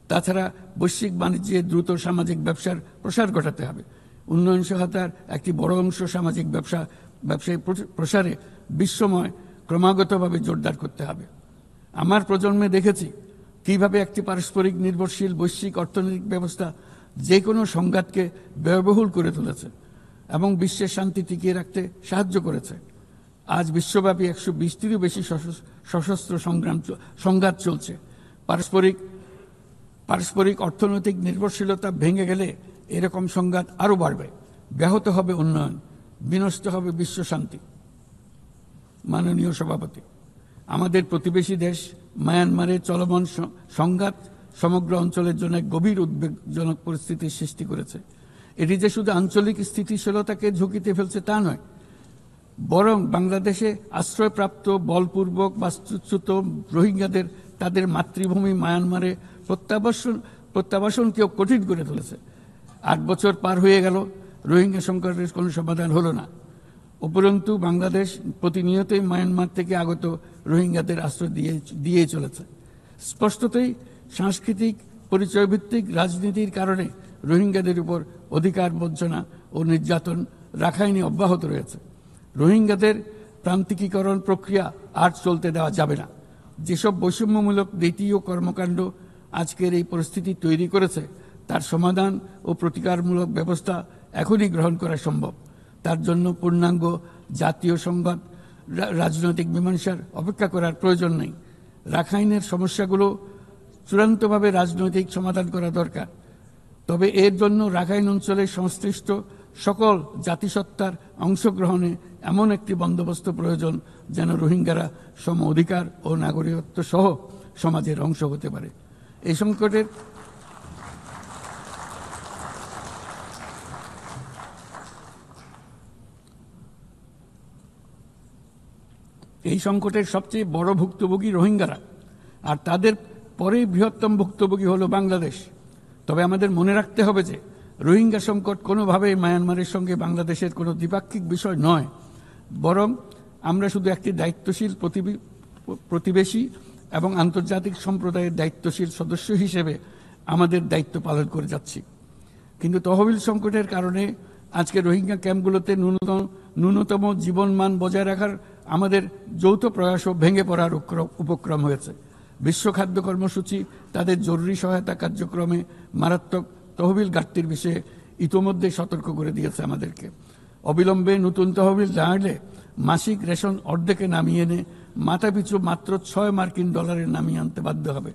তাছাড়া বৈশ্বিক বাণিজ্যে দ্রুত সামাজিক ব্যবসার প্রসার ঘটাতে হবে। উন্নয়ন সহায়তার একটি বড় অংশ সামাজিক ব্যবসায় প্রসারে বিশ্বময় ক্রমাগতভাবে জোরদার করতে হবে। আমার প্রজন্মে দেখেছি কিভাবে একটি পারস্পরিক নির্ভরশীল বৈশ্বিক অর্থনৈতিক ব্যবস্থা যে কোনো সংঘাতকে ব্যয়বহুল করে তুলেছে এবং বিশ্বের শান্তি টিকিয়ে রাখতে সাহায্য করেছে। আজ বিশ্বব্যাপী 120টিরও বেশি সশস্ত্র সংঘাত চলছে। পারস্পরিক অর্থনৈতিক নির্ভরশীলতা ভেঙে গেলে এরকম সংঘাত আরও বাড়বে, ব্যাহত হবে উন্নয়ন, বিনষ্ট হবে বিশ্ব শান্তি। মাননীয় সভাপতি, আমাদের প্রতিবেশী দেশ মায়ানমারে চলমান সংঘাত সমগ্র অঞ্চলের জন্য গভীর উদ্বেগজনক পরিস্থিতির সৃষ্টি করেছে। এটি যে শুধু আঞ্চলিক স্থিতিশীলতাকে ঝুঁকিতে ফেলছে তা নয়, বরং বাংলাদেশে আশ্রয়প্রাপ্ত বলপূর্বক বাস্তুচ্যুত রোহিঙ্গাদের তাদের মাতৃভূমি মায়ানমারে প্রত্যাবাসনকেও কঠিন করে তুলেছে। 8 বছর পার হয়ে গেল, রোহিঙ্গা সংকটের কোনো সমাধান হলো না। উপরন্তু বাংলাদেশ প্রতিনিয়তই মায়ানমার থেকে আগত রোহিঙ্গাদের আশ্রয় দিয়ে চলেছে। স্পষ্টতই সাংস্কৃতিক পরিচয়ভিত্তিক রাজনীতির কারণে রোহিঙ্গাদের উপর অধিকার বঞ্চনা ও নির্যাতন রাখাইনে অব্যাহত রয়েছে। রোহিঙ্গাদের প্রান্তিকীকরণ প্রক্রিয়া আর চলতে দেওয়া যাবে না। যেসব বৈষম্যমূলক নীতি ও কর্মকাণ্ড আজকের এই পরিস্থিতি তৈরি করেছে তার সমাধান ও প্রতিকারমূলক ব্যবস্থা এখনই গ্রহণ করা সম্ভব। তার জন্য পূর্ণাঙ্গ জাতীয় সংঘাত রাজনৈতিক মীমাংসার অপেক্ষা করার প্রয়োজন নেই। রাখাইনের সমস্যাগুলো চূড়ান্তভাবে রাজনৈতিক সমাধান করা দরকার। তবে এর জন্য রাখাইন অঞ্চলের সংশ্লিষ্ট সকল জাতিসত্তার অংশগ্রহণে এমন একটি বন্দোবস্ত প্রয়োজন যেন রোহিঙ্গারা সম অধিকার ও নাগরিকত্ব সহ সমাজের অংশ হতে পারে। এই সংকটের সবচেয়ে বড় ভুক্তভোগী রোহিঙ্গারা, আর তাদের পরে বৃহত্তম ভুক্তভোগী হলো বাংলাদেশ। তবে আমাদের মনে রাখতে হবে যে রোহিঙ্গা সংকট কোনোভাবেই মায়ানমারের সঙ্গে বাংলাদেশের কোনো দ্বিপাক্ষিক বিষয় নয়, বরং আমরা শুধু একটি দায়িত্বশীল প্রতিবেশী এবং আন্তর্জাতিক সম্প্রদায়ের দায়িত্বশীল সদস্য হিসেবে আমাদের দায়িত্ব পালন করে যাচ্ছি। কিন্তু তহবিল সংকটের কারণে আজকে রোহিঙ্গা ক্যাম্পগুলোতে ন্যূনতম জীবনমান বজায় রাখার আমাদের যৌথ প্রয়াসও ভেঙে পড়ার উপক্রম হয়েছে। বিশ্ব খাদ্য কর্মসূচি তাদের জরুরি সহায়তা কার্যক্রমে মারাত্মক তহবিল ঘাটতির বিষয়ে ইতোমধ্যে সতর্ক করে দিয়েছে আমাদেরকে। অবিলম্বে নতুন তহবিল না এলে মাসিক রেশন অর্ধেকে নামিয়ে এনে মাথাপিছু মাত্র $6 নামিয়ে আনতে বাধ্য হবে,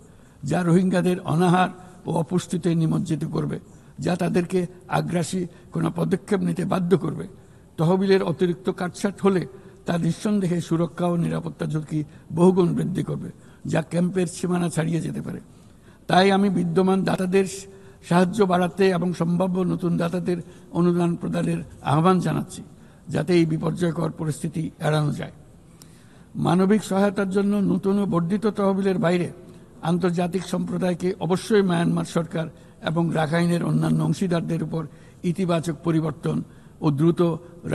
যা রোহিঙ্গাদের অনাহার ও অপুষ্টিতে নিমজ্জিত করবে, যা তাদেরকে আগ্রাসী কোনো পদক্ষেপ নিতে বাধ্য করবে। তহবিলের অতিরিক্ত কাটছাট হলে তা নিঃসন্দেহে সুরক্ষা ও নিরাপত্তা ঝুঁকি বহুগুণ বৃদ্ধি করবে, যা ক্যাম্পের সীমানা ছাড়িয়ে যেতে পারে। তাই আমি বিদ্যমান দাতাদের সাহায্য বাড়াতে এবং সম্ভাব্য নতুন দাতাদের অনুদান প্রদানের আহ্বান জানাচ্ছি, যাতে এই বিপর্যয়কর পরিস্থিতি এড়ানো যায়। মানবিক সহায়তার জন্য নতুন ও বর্ধিত তহবিলের বাইরে আন্তর্জাতিক সম্প্রদায়কে অবশ্যই মায়ানমার সরকার এবং রাখাইনের অন্যান্য অংশীদারদের উপর ইতিবাচক পরিবর্তন ও দ্রুত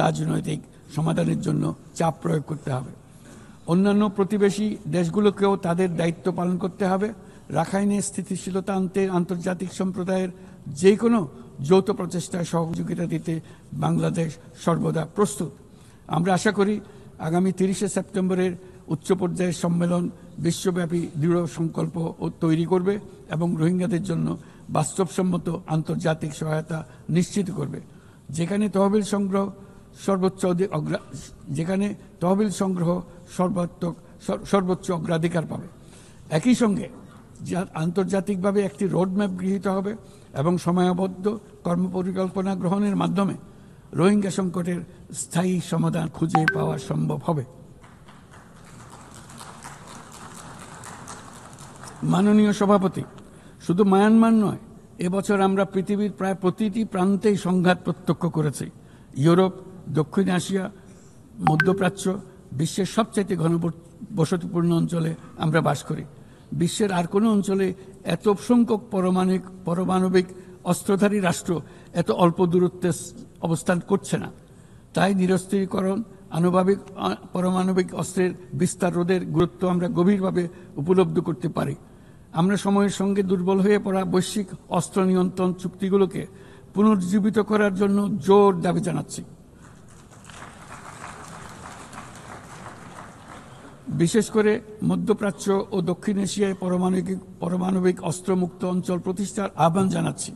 রাজনৈতিক সমাধানের জন্য চাপ প্রয়োগ করতে হবে। অন্যান্য প্রতিবেশী দেশগুলোকেও তাদের দায়িত্ব পালন করতে হবে। রাখাইনে স্থিতিশীলতা আনতে আন্তর্জাতিক সম্প্রদায়ের যে কোনো যৌথ প্রচেষ্টায় সহযোগিতা দিতে বাংলাদেশ সর্বদা প্রস্তুত। আমরা আশা করি আগামী 30 সেপ্টেম্বরের উচ্চ পর্যায়ের সম্মেলন বিশ্বব্যাপী দৃঢ় সংকল্প তৈরি করবে এবং রোহিঙ্গাদের জন্য বাস্তবসম্মত আন্তর্জাতিক সহায়তা নিশ্চিত করবে, যেখানে তহবিল সংগ্রহ সর্বোচ্চ অগ্রাধিকার পাবে। একই সঙ্গে আন্তর্জাতিকভাবে একটি রোডম্যাপ গৃহীত হবে এবং সময়বদ্ধ কর্মপরিকল্পনা গ্রহণের মাধ্যমে রোহিঙ্গা সংকটের স্থায়ী সমাধান খুঁজে পাওয়া সম্ভব হবে। মাননীয় সভাপতি, শুধু মায়ানমার নয়, এবছর আমরা পৃথিবীর প্রায় প্রতিটি প্রান্তেই সংঘাত প্রত্যক্ষ করেছি। ইউরোপ, দক্ষিণ এশিয়া, মধ্যপ্রাচ্য, বিশ্বের সবচেয়ে ঘনবসতিপূর্ণ অঞ্চলে আমরা বাস করি। বিশ্বের আর কোনো অঞ্চলে এত সংখ্যক পারমাণবিক অস্ত্রধারী রাষ্ট্র এত অল্প দূরত্বে অবস্থান করছে না। তাই নিরস্ত্রীকরণ, পারমাণবিক অস্ত্রের বিস্তার রোধের গুরুত্ব আমরা গভীরভাবে উপলব্ধি করতে পারি। আমরা সময়ের সঙ্গে দুর্বল হয়ে পড়া বৈশ্বিক অস্ত্র নিয়ন্ত্রণ চুক্তিগুলোকে পুনর্জীবিত করার জন্য জোর দাবি জানাচ্ছি। বিশেষ করে মধ্যপ্রাচ্য ও দক্ষিণ এশিয়ায় পারমাণবিক অস্ত্রমুক্ত অঞ্চল প্রতিষ্ঠার আহ্বান জানাচ্ছি।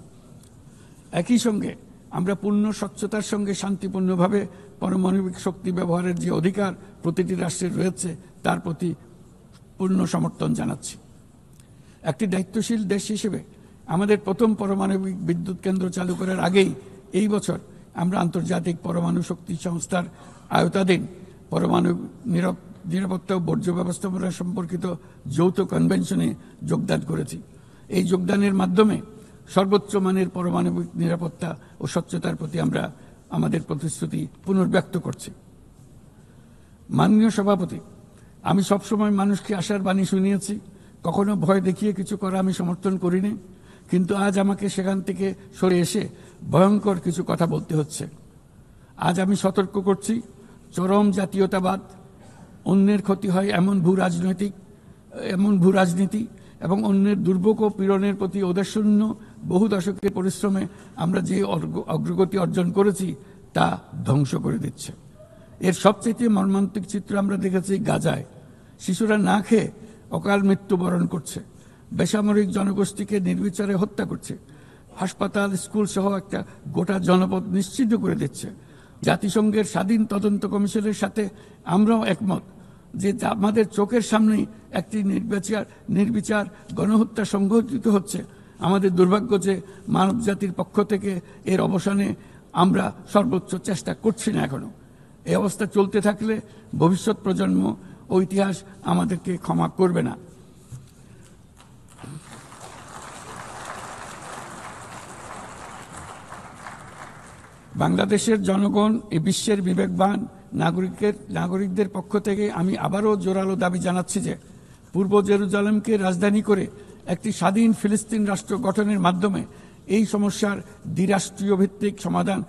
একই সঙ্গে আমরা পূর্ণ স্বচ্ছতার সঙ্গে শান্তিপূর্ণভাবে পারমাণবিক শক্তি ব্যবহারের যে অধিকার প্রতিটি রাষ্ট্রের রয়েছে তার প্রতি পূর্ণ সমর্থন জানাচ্ছি। একটি দায়িত্বশীল দেশ হিসেবে আমাদের প্রথম পারমাণবিক বিদ্যুৎ কেন্দ্র চালু করার আগেই এই বছর আমরা আন্তর্জাতিক পরমাণু শক্তি সংস্থার আওতাধীন পরমাণু নিরাপত্তা ও বর্জ্য ব্যবস্থাপনা সম্পর্কিত যৌথ কনভেনশনে যোগদান করেছি। এই যোগদানের মাধ্যমে সর্বোচ্চ মানের পারমাণবিক নিরাপত্তা ও স্বচ্ছতার প্রতি আমরা আমাদের প্রতিশ্রুতি পুনর্ব্যক্ত করছি। মাননীয় সভাপতি, আমি সবসময় মানুষকে আশার বাণী শুনিয়েছি, কখনো ভয় দেখিয়ে কিছু করা আমি সমর্থন করিনি, কিন্তু আজ আমাকে সেখান থেকে সরে এসে ভয়ঙ্কর কিছু কথা বলতে হচ্ছে। আজ আমি সতর্ক করছি, চরম জাতীয়তাবাদ, অন্যের ক্ষতি হয় এমন ভূ রাজনীতি এবং অন্যের দুর্ভোগ ও পীড়নের প্রতি ওদেশশূন্য বহু দশকের পরিশ্রমে আমরা যে অগ্রগতি অর্জন করেছি তা ধ্বংস করে দিচ্ছে। এর সবচেয়ে মর্মান্তিক চিত্র আমরা দেখেছি গাজায়। শিশুরা না খেয়ে অকাল মৃত্যুবরণ করছে, বেসামরিক জনগোষ্ঠীকে নির্বিচারে হত্যা করছে, হাসপাতাল, স্কুল সহ একটা গোটা জনপদ নিশ্চিহ্ন করে দিচ্ছে। জাতিসংঘের স্বাধীন তদন্ত কমিশনের সাথে আমরাও একমত যে আমাদের চোখের সামনেই একটি নির্বিচার গণহত্যা সংঘটিত হচ্ছে। আমাদের দুর্ভাগ্য যে মানব জাতির পক্ষ থেকে এর অবসানে আমরা সর্বোচ্চ চেষ্টা করছি না এখনো। এই অবস্থা চলতে থাকলে ভবিষ্যৎ প্রজন্ম ও ইতিহাস আমাদেরকে ক্ষমা করবে না। বাংলাদেশের জনগণ এই বিশ্বের বিবেকবান নাগরিকদের পক্ষ থেকে আমি আবারও জোরালো দাবি জানাচ্ছি যে পূর্ব জেরুজালেমকে রাজধানী করে একটি স্বাধীন ফিলিস্তিন রাষ্ট্র গঠনের মাধ্যমে এই সমস্যার দ্বিরাষ্ট্রীয় ভিত্তিক সমাধান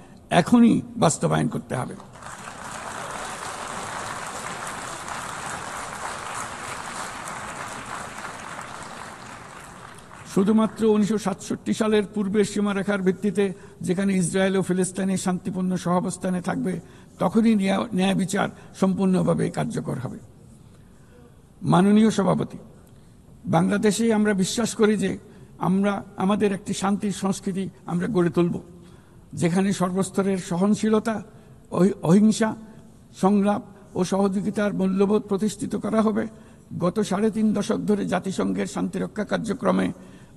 এখনই বাস্তবায়ন করতে হবে। শুধুমাত্র 1967 সালের পূর্বের সীমারেখার ভিত্তিতে যেখানে ইসরায়েল ও ফিলিস্তিনি শান্তিপূর্ণ সহাবস্থানে থাকবে তখনই ন্যায় বিচার সম্পূর্ণভাবে কার্যকর হবে। মাননীয় সভাপতি, বাংলাদেশে আমরা বিশ্বাস করি যে আমাদের একটি শান্তির সংস্কৃতি আমরা গড়ে তুলব, যেখানে সর্বস্তরের সহনশীলতা, অহিংসা, সংলাপ ও সহযোগিতার মূল্যবোধ প্রতিষ্ঠিত করা হবে। গত 3.5 দশক ধরে জাতিসংঘের শান্তিরক্ষা কার্যক্রমে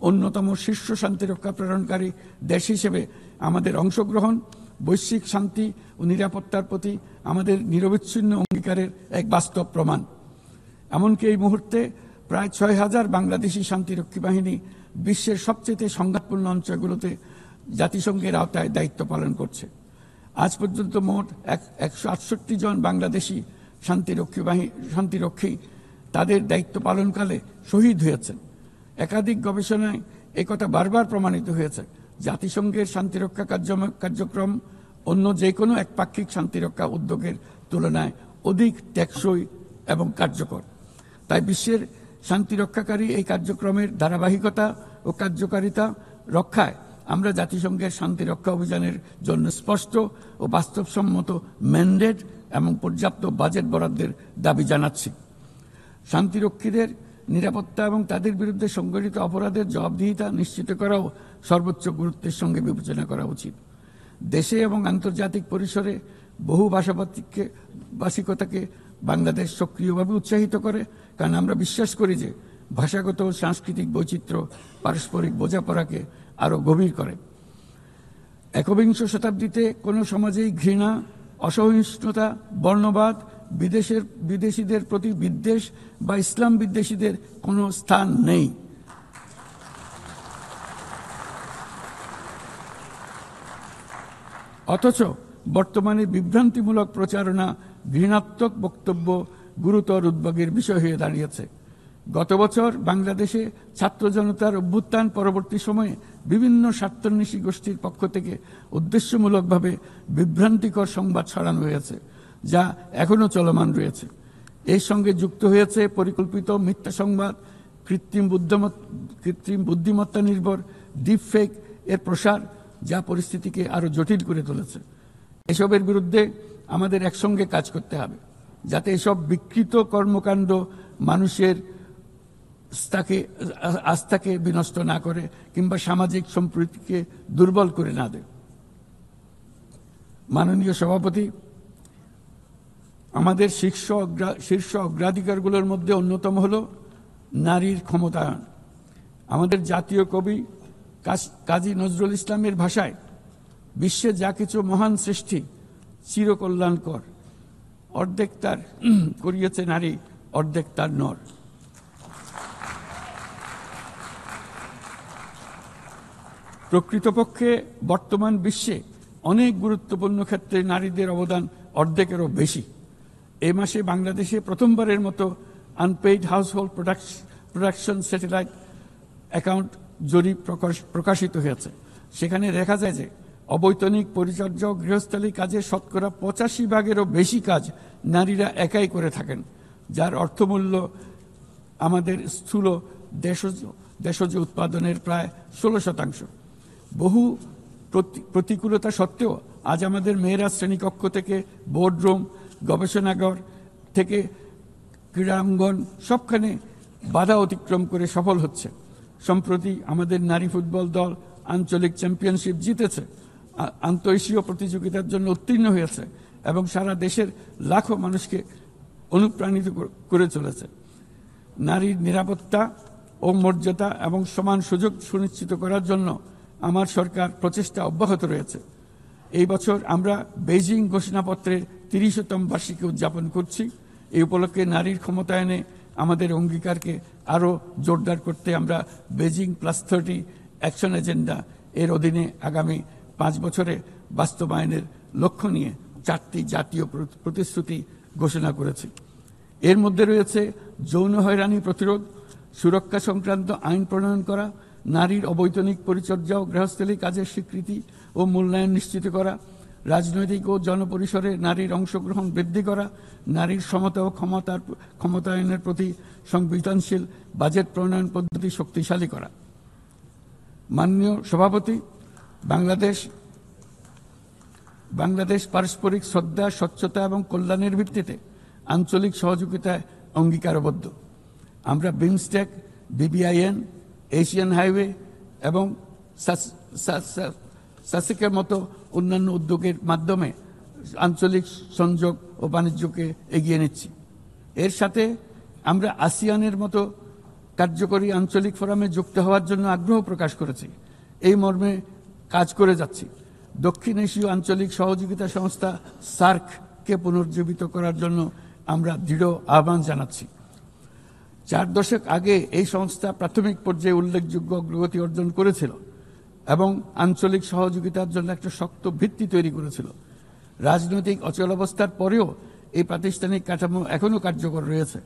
অন্যতম শীর্ষ শান্তিরক্ষা প্রেরণকারী দেশ হিসেবে আমাদের অংশগ্রহণ বৈশ্বিক শান্তি ও নিরাপত্তার প্রতি আমাদের নিরবিচ্ছিন্ন অঙ্গীকারের এক বাস্তব প্রমাণ। এমনকি এই মুহূর্তে প্রায় 6,000 বাংলাদেশি শান্তিরক্ষী বাহিনী বিশ্বের সবচেয়ে সংঘাতপূর্ণ অঞ্চলগুলোতে জাতিসংঘের আওতায় দায়িত্ব পালন করছে। আজ পর্যন্ত মোট 168 জন বাংলাদেশি শান্তিরক্ষী তাদের দায়িত্ব পালনকালে শহীদ হয়েছেন। একাধিক গবেষণায় একথা বারবার প্রমাণিত হয়েছে। জাতিসংঘের শান্তিরক্ষা কার্যক্রম অন্য যে কোনো একপাক্ষিক শান্তিরক্ষা উদ্যোগের তুলনায় অধিক টেকসই এবং কার্যকর। তাই বিশ্বের শান্তিরক্ষাকারী এই কার্যক্রমের ধারাবাহিকতা ও কার্যকারিতা রক্ষায় আমরা জাতিসংঘের শান্তিরক্ষা অভিযানের জন্য স্পষ্ট ও বাস্তবসম্মত ম্যান্ডেট এবং পর্যাপ্ত বাজেট বরাদ্দের দাবি জানাচ্ছি। শান্তিরক্ষীদের নিরাপত্তা এবং তাদের বিরুদ্ধে সংগঠিত অপরাধের জবাবদিহিতা নিশ্চিত করাও সর্বোচ্চ গুরুত্বের সঙ্গে বিবেচনা করা উচিত। দেশে এবং আন্তর্জাতিক পরিসরে বহু ভাষিকতাকে বাংলাদেশ সক্রিয়ভাবে উৎসাহিত করে, কারণ আমরা বিশ্বাস করি যে ভাষাগত ও সাংস্কৃতিক বৈচিত্র্য পারস্পরিক বোঝাপড়াকে আরও গভীর করে। একবিংশ শতাব্দীতে কোনো সমাজেই ঘৃণা, অসহিষ্ণুতা, বর্ণবাদ, বিদেশিদের প্রতি বিদ্বেষ বা ইসলাম বিদ্বেষীদের কোনো স্থান নেই। অথচ বর্তমানে বিভ্রান্তিমূলক প্রচারণা, ঘৃণাত্মক বক্তব্য গুরুতর উদ্বেগের বিষয় হয়ে দাঁড়িয়েছে। গত বছর বাংলাদেশে ছাত্র জনতার অভ্যুত্থান পরবর্তী সময়ে বিভিন্ন স্বার্থান্বেষী গোষ্ঠীর পক্ষ থেকে উদ্দেশ্যমূলকভাবে বিভ্রান্তিকর সংবাদ ছড়ানো হয়েছে, যা এখনও চলমান রয়েছে। এর সঙ্গে যুক্ত হয়েছে পরিকল্পিত মিথ্যা সংবাদ, কৃত্রিম বুদ্ধিমত্তা নির্ভর ডিপফেক এর প্রসার, যা পরিস্থিতিকে আরও জটিল করে তুলেছে। এসবের বিরুদ্ধে আমাদের একসঙ্গে কাজ করতে হবে, যাতে এসব বিকৃত কর্মকাণ্ড মানুষের আস্থাকে বিনষ্ট না করে কিংবা সামাজিক সম্প্রীতিকে দুর্বল করে না দেয়। মাননীয় সভাপতি, আমাদের শীর্ষ অগ্রাধিকারগুলোর মধ্যে অন্যতম হল নারীর ক্ষমতায়ন। আমাদের জাতীয় কবি কাজী নজরুল ইসলামের ভাষায়, বিশ্বে যা কিছু মহান সৃষ্টি চিরকল্যাণকর, অর্ধেক তার করিয়েছে নারী, অর্ধেক তার নর। প্রকৃতপক্ষে বর্তমান বিশ্বে অনেক গুরুত্বপূর্ণ ক্ষেত্রে নারীদের অবদান অর্ধেকেরও বেশি। এই মাসে বাংলাদেশে প্রথমবারের মতো unpaid household production satellite account জরিপ প্রকাশিত হয়েছে। সেখানে দেখা যায় যে অবৈতনিক পরিচর্যা ও গৃহস্থালী কাজে শতকরা 85% বেশি কাজ নারীরা একাই করে থাকেন, যার অর্থমূল্য আমাদের স্থূল দেশজ উৎপাদনের প্রায় 16%। বহু প্রতিকূলতা সত্ত্বেও আজ আমাদের মেয়েরা শ্রেণীকক্ষ থেকে বোর্ডরুম, গবেষণাগার থেকে ক্রীড়াঙ্গন সবখানে বাধা অতিক্রম করে সফল হচ্ছে। সম্প্রতি আমাদের নারী ফুটবল দল আঞ্চলিক চ্যাম্পিয়নশিপ জিতেছে। আন্তঃএশীয় প্রতিযোগিতার জন্য উত্তীর্ণ হয়েছে এবং সারা দেশের লাখো মানুষকে অনুপ্রাণিত করে চলেছে। নারীর নিরাপত্তা ও মর্যাদা এবং সমান সুযোগ সুনিশ্চিত করার জন্য আমার সরকার প্রচেষ্টা অব্যাহত রয়েছে। এই বছর আমরা বেইজিং ঘোষণাপত্রের ৩০তম বার্ষিকী উদযাপন করছি। এই উপলক্ষে নারীর ক্ষমতায়নে আমাদের অঙ্গীকারকে আরও জোরদার করতে আমরা বেইজিং +30 অ্যাকশন এজেন্ডা এর অধীনে আগামী 5 বছরে বাস্তবায়নের লক্ষ্য নিয়ে 4টি জাতীয় প্রতিশ্রুতি ঘোষণা করেছি। এর মধ্যে রয়েছে যৌন হয়রানি প্রতিরোধ, সুরক্ষা সংক্রান্ত আইন প্রণয়ন করা, নারীর অবৈতনিক পরিচর্যা ও গৃহস্থলী কাজের স্বীকৃতি ও মূল্যায়ন নিশ্চিত করা, রাজনৈতিক ও জনপরিসরে নারীর অংশগ্রহণ বৃদ্ধি করা, নারীর সমতা ও ক্ষমতায়নের প্রতি সংবেদনশীল বাজেট প্রণয়ন পদ্ধতি শক্তিশালী করা। মাননীয় সভাপতি, বাংলাদেশ পারস্পরিক শ্রদ্ধা, স্বচ্ছতা এবং কল্যাণের ভিত্তিতে আঞ্চলিক সহযোগিতায় অঙ্গীকারবদ্ধ। আমরা বিমস্টেক, BBIN, এশিয়ান হাইওয়ে এবং সাসেকের মতো অন্যান্য উদ্যোগের মাধ্যমে আঞ্চলিক সংযোগ ও বাণিজ্যকে এগিয়ে নিচ্ছি। এর সাথে আমরা আসিয়ানের মতো কার্যকরী আঞ্চলিক ফোরামে যুক্ত হওয়ার জন্য আগ্রহ প্রকাশ করেছি। এই মর্মে কাজ করে যাচ্ছি। দক্ষিণ এশীয় আঞ্চলিক সহযোগিতা সংস্থা SAARC-কে পুনর্জীবিত করার জন্য আমরা দৃঢ় আহ্বান জানাচ্ছি। 4 দশক আগে এই সংস্থা প্রাথমিক পর্যায়ে উল্লেখযোগ্য অগ্রগতি অর্জন করেছিল এবং আঞ্চলিক সহযোগিতার জন্য একটা শক্ত ভিত্তি তৈরি করেছিল। রাজনৈতিক অচলাবস্থার পরেও এই প্রাতিষ্ঠানিক কাঠামো এখনও কার্যকর রয়েছে।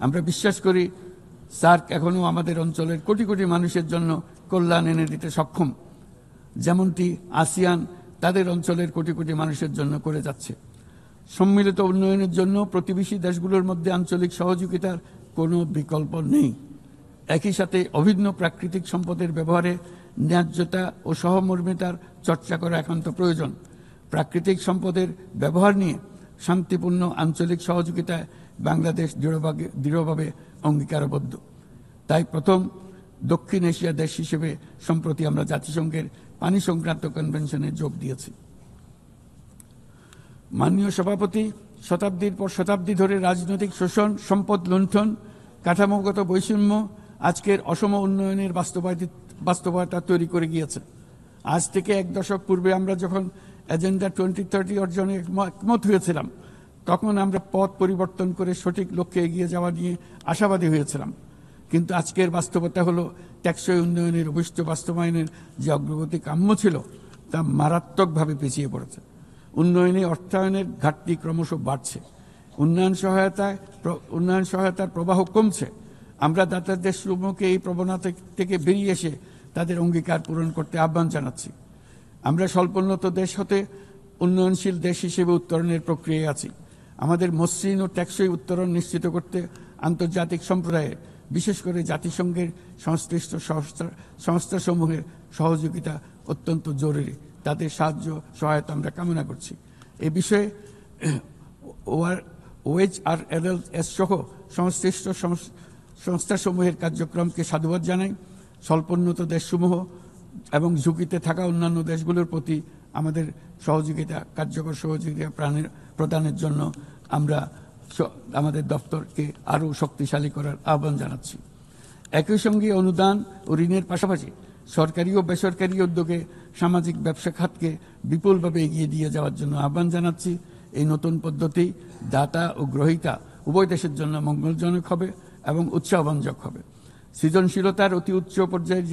আমরা বিশ্বাস করি SAARC এখনও আমাদের অঞ্চলের কোটি কোটি মানুষের জন্য কল্যাণ এনে দিতে সক্ষম, যেমনটি আসিয়ান তাদের অঞ্চলের কোটি কোটি মানুষের জন্য করে যাচ্ছে। সম্মিলিত উন্নয়নের জন্য প্রতিবেশী দেশগুলোর মধ্যে আঞ্চলিক সহযোগিতার কোনো বিকল্প নেই। একই সাথে অভিন্ন প্রাকৃতিক সম্পদের ব্যবহারে ন্যায্যতা ও সহমর্মিতার চর্চা করা একান্ত প্রয়োজন। প্রাকৃতিক সম্পদের ব্যবহার নিয়ে শান্তিপূর্ণ আঞ্চলিক সহযোগিতায় বাংলাদেশ দৃঢ়ভাবে অঙ্গীকারবদ্ধ। তাই প্রথম দক্ষিণ এশিয়া দেশ হিসেবে সম্প্রতি আমরা জাতিসংঘের পানি সংক্রান্ত কনভেনশনে যোগ দিয়েছি। মাননীয় সভাপতি, শতাব্দীর পর শতাব্দী ধরে রাজনৈতিক শোষণ, সম্পদ লুণ্ঠন, কাঠামোগত বৈষম্য আজকের অসম উন্নয়নের বাস্তবতা তৈরি করে গিয়েছে। আজ থেকে 1 দশক পূর্বে আমরা যখন এজেন্ডা 2030 অর্জনে একমত হয়েছিলাম, তখন আমরা পথ পরিবর্তন করে সঠিক লক্ষ্যে এগিয়ে যাওয়া নিয়ে আশাবাদী হয়েছিলাম। কিন্তু আজকের বাস্তবতা হলো টেকসই উন্নয়নের অভিষ্ট বাস্তবায়নের যে অগ্রগতি কাম্য ছিল তা মারাত্মকভাবে পিছিয়ে পড়েছে। উন্নয়নে অর্থায়নের ঘাটতি ক্রমশ বাড়ছে। উন্নয়ন সহায়তার প্রবাহ কমছে। আমরা দাতার দেশসমূহকে এই প্রবণতা থেকে বেরিয়ে এসে তাদের অঙ্গীকার পূরণ করতে আহ্বান জানাচ্ছি। আমরা স্বল্পোন্নত দেশ হতে উন্নয়নশীল দেশ হিসেবে উত্তরণের প্রক্রিয়ায় আছি। আমাদের মসৃণ ও টেকসই উত্তরণ নিশ্চিত করতে আন্তর্জাতিক সম্প্রদায়ের, বিশেষ করে জাতিসংঘের সংশ্লিষ্ট সংস্থাসমূহের সহযোগিতা অত্যন্ত জরুরি। তাদের সাহায্য সহায়তা আমরা কামনা করছি। এ বিষয়ে OHRLS সহ সংশ্লিষ্ট সংস্থাসমূহের কার্যক্রমকে সাধুবাদ জানাই। স্বল্পোন্নত দেশসমূহ এবং ঝুঁকিতে থাকা অন্যান্য দেশগুলোর প্রতি আমাদের কার্যকর সহযোগিতা প্রদানের জন্য আমরা আমাদের দপ্তরকে আরও শক্তিশালী করার আহ্বান জানাচ্ছি। একই সঙ্গে অনুদান ও ঋণের পাশাপাশি সরকারি ও বেসরকারি উদ্যোগে সামাজিক ব্যবসা খাতকে বিপুলভাবে এগিয়ে দিয়ে যাওয়ার জন্য আহ্বান জানাচ্ছি। এই নতুন পদ্ধতি দাতা ও গ্রহীতা উভয় দেশের জন্য মঙ্গলজনক হবে এবং উৎসাহব্যঞ্জক হবে। সৃজনশীলতার অতি উচ্চ পর্যায়ে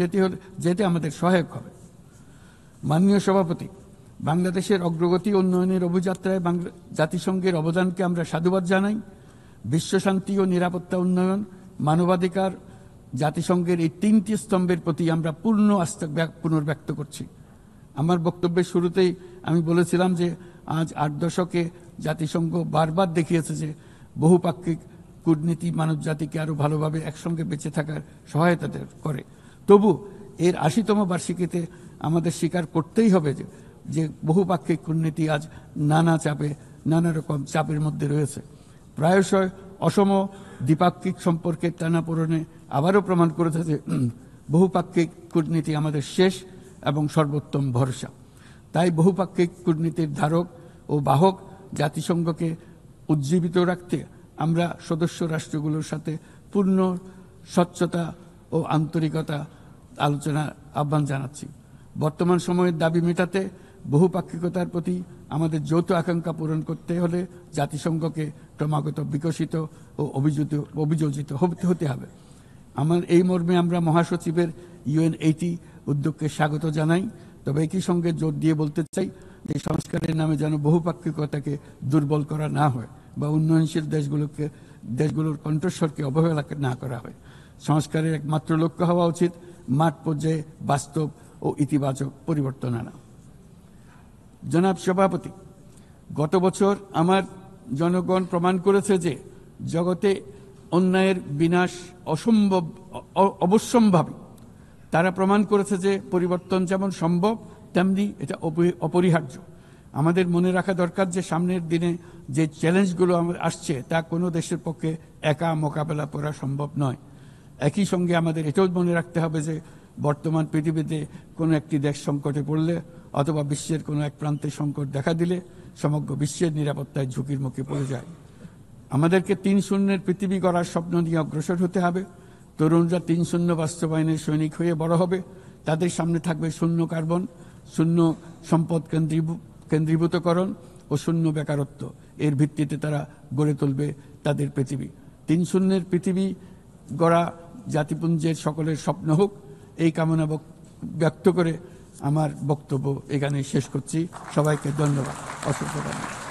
যেতে আমাদের সহায়ক হবে। মাননীয় সভাপতি, বাংলাদেশের অগ্রগতি উন্নয়নের অভিযাত্রায় জাতিসংঘের অবদানকে আমরা সাধুবাদ জানাই। বিশ্বশান্তি ও নিরাপত্তা উন্নয়ন, মানবাধিকার, জাতিসংঘের এই 3টি স্তম্ভের প্রতি আমরা পূর্ণ আস্থা পুনর্ব্যক্ত করছি। আমার বক্তব্যের শুরুতেই আমি বলেছিলাম যে আজ 8 দশকে জাতিসংঘ বারবার দেখিয়েছে যে বহুপাক্ষিক কূটনীতি মানব জাতিকে আরও ভালোভাবে একসঙ্গে বেঁচে থাকার সহায়তা করে। তবু এর 80তম বার্ষিকীতে আমাদের স্বীকার করতেই হবে যে বহুপাক্ষিক কূটনীতি আজ নানা রকম চাপের মধ্যে রয়েছে। প্রায়শই অসম দ্বিপাক্ষিক সম্পর্কের টানাপোড়েনে আবারও প্রমাণ করেছে যে বহুপাক্ষিক কূটনীতি আমাদের শেষ এবং সর্বোত্তম ভরসা। তাই বহুপাক্ষিক কূটনীতির ধারক ও বাহক জাতিসংঘকে উজ্জীবিত রাখতে আমরা সদস্য রাষ্ট্রগুলোর সাথে পূর্ণ স্বচ্ছতা ও আন্তরিকতা আলোচনার আহ্বান জানাচ্ছি। বর্তমান সময়ের দাবি মেটাতে বহুপাক্ষিকতার প্রতি আমাদের যৌথ আকাঙ্ক্ষা পূরণ করতে হলে জাতিসংঘকে ক্রমাগত বিকশিত ও অভিযোজিত হতে হবে। আমার এই মর্মে আমরা মহাসচিবের UN80 উদ্যোগকে স্বাগত জানাই। তবে একই সঙ্গে জোর দিয়ে বলতে চাই যে সংস্কারের নামে যেন বহুপাক্ষিকতাকে দুর্বল করা না হয় বা উন্নয়নশীল দেশগুলোর কণ্ঠস্বরকে অবহেলা না করা হয়। সংস্কারের একমাত্র লক্ষ্য হওয়া উচিত মাঠ পর্যায়ে বাস্তব ও ইতিবাচক পরিবর্তন আনা। জনাব সভাপতি, গত বছর আমার জনগণ প্রমাণ করেছে যে জগতে অন্যায়ের বিনাশ অবশ্যম্ভাবী। তারা প্রমাণ করেছে যে পরিবর্তন যেমন সম্ভব তেমনি এটা অপরিহার্য। আমাদের মনে রাখা দরকার যে সামনের দিনে যে চ্যালেঞ্জগুলো আসছে তা কোনো দেশের পক্ষে একা মোকাবেলা করা সম্ভব নয়। একই সঙ্গে আমাদের এটাও মনে রাখতে হবে যে বর্তমান পৃথিবীতে কোনো একটি দেশ সংকটে পড়লে অথবা বিশ্বের কোনো এক প্রান্তে সংকট দেখা দিলে সমগ্র বিশ্বের নিরাপত্তায় ঝুঁকির মুখে পড়ে যায়। আমাদেরকে 3-0 পৃথিবী গড়ার স্বপ্ন নিয়ে অগ্রসর হতে হবে। তরুণরা 3-0 বাস্তবায়নের সৈনিক হয়ে বড় হবে। তাদের সামনে থাকবে শূন্য কার্বন, শূন্য সম্পদ কেন্দ্রীভূতকরণ ও শূন্য বেকারত্ব। এর ভিত্তিতে তারা গড়ে তুলবে তাদের পৃথিবী। 3-0 পৃথিবী গড়া জাতিপুঞ্জের সকলের স্বপ্ন হোক, এই কামনা ব্যক্ত করে আমার বক্তব্য এখানে শেষ করছি। সবাইকে ধন্যবাদ, অসংখ্য ধন্যবাদ।